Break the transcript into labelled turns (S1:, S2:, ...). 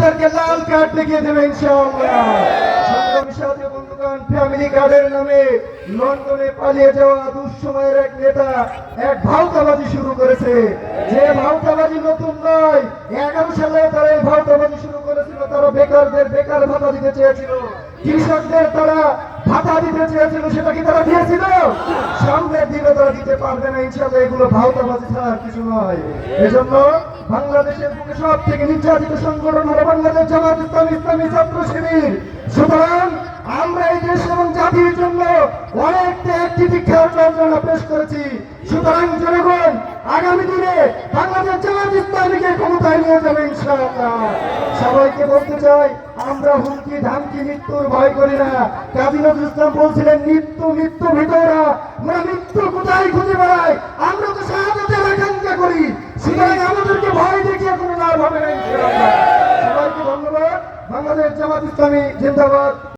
S1: তাদেরকে লাল কার্ড দেখিয়ে দেবে ইনশাআল্লাহ। সংগ্রামী সাথী বন্ধুগণ, ফ্যামিলি কার্ডের নামে লন্ডনে পালিয়ে যাওয়া দুঃসময়ের এক নেতা এক ভাওতাবাজি শুরু করেছে। যে ভাওতাবাজি নতুন নয়, 11 সালে তারা এই ভাওতাবাজি শুরু করেছিল। তারা বেকারদের বেকার ভাতা দিতে চেয়েছিল, কৃষকদের তারা ভাতা দিতে চেয়েছিল, সেটা কি তারা দিয়েছিল? সামনের দিনে তারা দিতে পারবে না ইনশাআল্লাহ। এগুলো ভাওতাবাজি ছাড়া আর কিছু নয়। এজন্য বাংলাদেশের বুকে সব থেকে নির্যাতিত সংগঠন হলো বাংলাদেশ জামাত ইসলামী, ইসলামী ছাত্র শিবির। সুতরাং আমরা এই দেশ এবং জাতির জন্য অনেক ত্যাগ তিতিক্ষা পেশ করেছি। সুতরাং জনগণ আগামী দিনে বাংলাদেশ জামাত ইসলামীকে ক্ষমতায় নিয়ে যাবে ইনশাআল্লাহ। সবাইকে বলতে চাই, আমরা হুমকি ধামকি মৃত্যুর ভয় করি না। কাজী নজরুল ইসলাম বলছিলেন, মৃত্যু মৃত্যু ভিতরা, আমরা মৃত্যু কোথায় খুঁজে বেড়াই, আমরা তো শাহাদাতের আকাঙ্ক্ষা করি। সুতরাং আমাদেরকে ভয় দেখিয়ে কোনো লাভ হবে না ইনশাআল্লাহ। সবাইকে ধন্যবাদ। বাংলাদেশ জামাত ইসলামী জিন্দাবাদ।